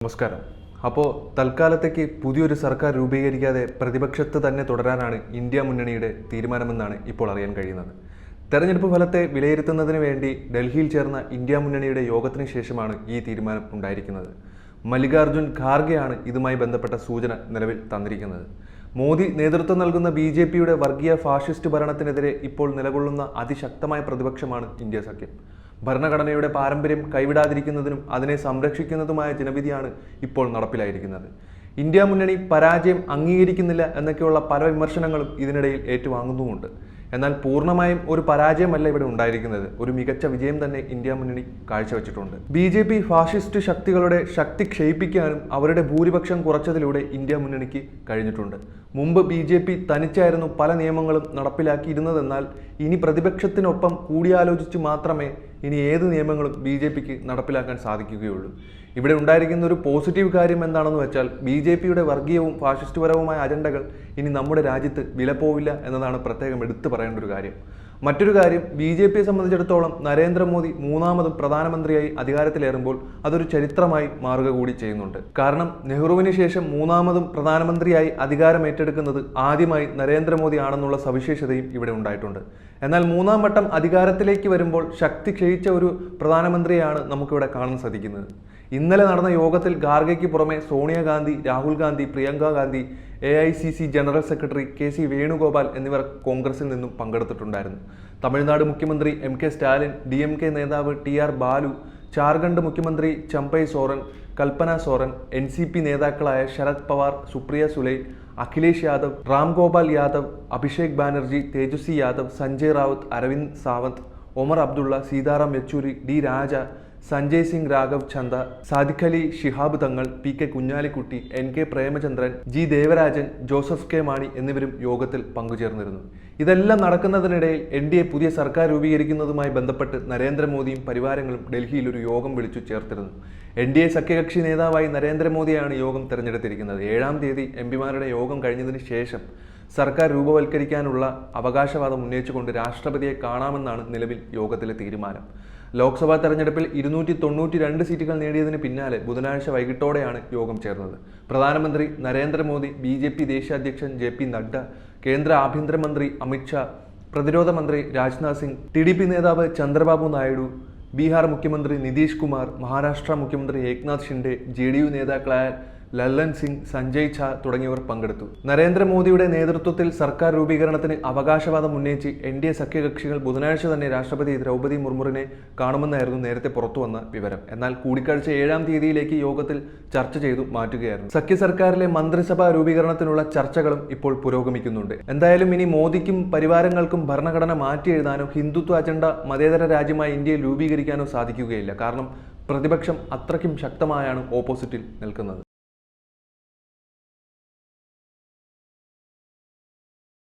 നമസ്കാരം. അപ്പോൾ തൽക്കാലത്തേക്ക് പുതിയൊരു സർക്കാർ രൂപീകരിക്കാതെ പ്രതിപക്ഷത്ത് തന്നെ തുടരാനാണ് ഇന്ത്യ മുന്നണിയുടെ തീരുമാനമെന്നാണ് ഇപ്പോൾ അറിയാൻ കഴിയുന്നത്. തെരഞ്ഞെടുപ്പ് ഫലത്തെ വിലയിരുത്തുന്നതിന് വേണ്ടി ഡൽഹിയിൽ ചേർന്ന ഇന്ത്യ മുന്നണിയുടെ യോഗത്തിന് ശേഷമാണ് ഈ തീരുമാനം ഉണ്ടായിരിക്കുന്നത്. മല്ലികാർജുൻ ഖാർഗെയാണ് ഇതുമായി ബന്ധപ്പെട്ട സൂചന നിലവിൽ തന്നിരിക്കുന്നത്. മോദി നേതൃത്വം നൽകുന്ന BJPയുടെ വർഗീയ ഫാഷിസ്റ്റ് ഭരണത്തിനെതിരെ ഇപ്പോൾ നിലകൊള്ളുന്ന അതിശക്തമായ പ്രതിപക്ഷമാണ് ഇന്ത്യ സഖ്യം. ഭരണഘടനയുടെ പാരമ്പര്യം കൈവിടാതിരിക്കുന്നതിനും അതിനെ സംരക്ഷിക്കുന്നതുമായ ജനവിധിയാണ് ഇപ്പോൾ നടപ്പിലായിരിക്കുന്നത്. ഇന്ത്യ മുന്നണി പരാജയം അംഗീകരിക്കുന്നില്ല എന്നൊക്കെയുള്ള പല വിമർശനങ്ങളും ഇതിനിടയിൽ ഏറ്റുവാങ്ങുന്നുമുണ്ട്. എന്നാൽ പൂർണ്ണമായും ഒരു പരാജയമല്ല ഇവിടെ ഉണ്ടായിരിക്കുന്നത്. ഒരു മികച്ച വിജയം തന്നെ ഇന്ത്യ മുന്നണി കാഴ്ചവെച്ചിട്ടുണ്ട്. BJP ഫാഷിസ്റ്റ് ശക്തികളുടെ ശക്തി ക്ഷയിപ്പിക്കാനും അവരുടെ ഭൂരിപക്ഷം കുറച്ചതിലൂടെ ഇന്ത്യ മുന്നണിക്ക് കഴിഞ്ഞിട്ടുണ്ട്. മുമ്പ് BJP തനിച്ചായിരുന്നു പല നിയമങ്ങളും നടപ്പിലാക്കിയിരുന്നതെന്നാൽ ഇനി പ്രതിപക്ഷത്തിനൊപ്പം കൂടിയാലോചിച്ച് മാത്രമേ ഇനി ഏത് നിയമങ്ങളും BJPക്ക് നടപ്പിലാക്കാൻ സാധിക്കുകയുള്ളൂ. ഇവിടെ ഉണ്ടായിരിക്കുന്ന ഒരു പോസിറ്റീവ് കാര്യം എന്താണെന്ന് വെച്ചാൽ BJPയുടെ വർഗീയവും ഫാഷിസ്റ്റ്പരവുമായ അജണ്ടകൾ ഇനി നമ്മുടെ രാജ്യത്ത് വിലപ്പോവില്ല എന്നതാണ് പ്രത്യേകം എടുത്തു പറയേണ്ട ഒരു കാര്യം. മറ്റൊരു കാര്യം, BJPയെ സംബന്ധിച്ചിടത്തോളം നരേന്ദ്രമോദി മൂന്നാമതും പ്രധാനമന്ത്രിയായി അധികാരത്തിലേറുമ്പോൾ അതൊരു ചരിത്രമായി മാറുക കൂടി ചെയ്യുന്നുണ്ട്. കാരണം നെഹ്റുവിന് ശേഷം മൂന്നാമതും പ്രധാനമന്ത്രിയായി അധികാരം ഏറ്റെടുക്കുന്നത് ആദ്യമായി നരേന്ദ്രമോദി ആണെന്നുള്ള സവിശേഷതയും ഇവിടെ ഉണ്ടായിട്ടുണ്ട്. എന്നാൽ മൂന്നാം വട്ടം അധികാരത്തിലേക്ക് വരുമ്പോൾ ശക്തി ക്ഷയിച്ച ഒരു പ്രധാനമന്ത്രിയാണ് നമുക്കിവിടെ കാണാൻ സാധിക്കുന്നത്. ഇന്നലെ നടന്ന യോഗത്തിൽ ഖാർഗെയ്ക്ക് പുറമെ Sonia Gandhi, Rahul Gandhi, Priyanka Gandhi, AICC general secretary KC Venugopal എന്നിവർ കോൺഗ്രസിൽ നിന്നും പങ്കെടുത്തിട്ടുണ്ടായിരുന്നു. തമിഴ്നാട് മുഖ്യമന്ത്രി MK സ്റ്റാലിൻ, DMK നേതാവ് TR ബാലു, ജാർഖണ്ഡ് മുഖ്യമന്ത്രി ചമ്പൈ സോറൻ, കൽപ്പന സോറൻ, NCP നേതാക്കളായ ശരത് പവാർ, സുപ്രിയ സുലെ, അഖിലേഷ് യാദവ്, റാം ഗോപാൽ യാദവ്, അഭിഷേക് ബാനർജി, തേജസ്വി യാദവ്, സഞ്ജയ് റാവത്ത്, അരവിന്ദ് സാവന്ത്, ഒമർ അബ്ദുള്ള, സീതാറാം യെച്ചൂരി, D രാജ, Sanjay Singh, Raghav Chanda, Sadiq Ali Shihab Thangal, PK Kunhalikutty, NK Premachandran, G Devarajan, Joseph K Mani എന്നിവരും യോഗത്തിൽ പങ്കുചേർന്നിരുന്നു. ഇതെല്ലാം നടക്കുന്നതിനിടയിൽ NDA പുതിയ സർക്കാർ രൂപീകരിക്കുന്നതുമായി ബന്ധപ്പെട്ട് നരേന്ദ്രമോദിയും പരിവാരങ്ങളും ഡൽഹിയിൽ ഒരു യോഗം വിളിച്ചു ചേർത്തിരുന്നു. NDA സഖ്യകക്ഷി നേതാവായി നരേന്ദ്രമോദിയാണ് യോഗം തെരഞ്ഞെടുത്തിരിക്കുന്നത്. 7-ാം തീയതി MPമാരുടെ യോഗം കഴിഞ്ഞതിന് ശേഷം സർക്കാർ രൂപവൽക്കരിക്കാനുള്ള അവകാശവാദം ഉന്നയിച്ചുകൊണ്ട് രാഷ്ട്രപതിയെ കാണാമെന്നാണ് നിലവിൽ യോഗത്തിലെ തീരുമാനം. ലോക്സഭാ തെരഞ്ഞെടുപ്പിൽ 292 സീറ്റുകൾ നേടിയതിന് പിന്നാലെ ബുധനാഴ്ച വൈകിട്ടോടെയാണ് യോഗം ചേർന്നത്. പ്രധാനമന്ത്രി നരേന്ദ്രമോദി, BJP ദേശീയ അധ്യക്ഷൻ JP നഡ്ഡ, കേന്ദ്ര ആഭ്യന്തരമന്ത്രി അമിത് ഷാ, പ്രതിരോധ മന്ത്രി രാജ്നാഥ് സിംഗ്, TDP നേതാവ് ചന്ദ്രബാബു നായിഡു, ബീഹാർ മുഖ്യമന്ത്രി നിതീഷ് കുമാർ, മഹാരാഷ്ട്ര മുഖ്യമന്ത്രി ഏക്നാഥ് ഷിൻഡെ, JDU നേതാക്കളായ ലല്ലൻ സിംഗ്, സഞ്ജയ് ഝാ തുടങ്ങിയവർ പങ്കെടുത്തു. നരേന്ദ്രമോദിയുടെ നേതൃത്വത്തിൽ സർക്കാർ രൂപീകരണത്തിന് അവകാശവാദം ഉന്നയിച്ച് NDA സഖ്യകക്ഷികൾ ബുധനാഴ്ച തന്നെ രാഷ്ട്രപതി ദ്രൗപദി മുർമുവിനെ കാണുമെന്നായിരുന്നു നേരത്തെ പുറത്തുവന്ന വിവരം. എന്നാൽ കൂടിക്കാഴ്ച 7-ാം തീയതിയിലേക്ക് യോഗത്തിൽ ചർച്ച ചെയ്തു മാറ്റുകയായിരുന്നു. സഖ്യ സർക്കാരിലെ മന്ത്രിസഭാ രൂപീകരണത്തിനുള്ള ചർച്ചകളും ഇപ്പോൾ പുരോഗമിക്കുന്നുണ്ട്. എന്തായാലും ഇനി മോദിക്കും പരിവാരങ്ങൾക്കും ഭരണഘടന മാറ്റി എഴുതാനോ ഹിന്ദുത്വ അജണ്ട മതേതര രാജ്യമായി ഇന്ത്യയിൽ രൂപീകരിക്കാനോ സാധിക്കുകയില്ല. കാരണം പ്രതിപക്ഷം അത്രയ്ക്കും ശക്തമായാണ് ഓപ്പോസിറ്റിൽ നിൽക്കുന്നത്.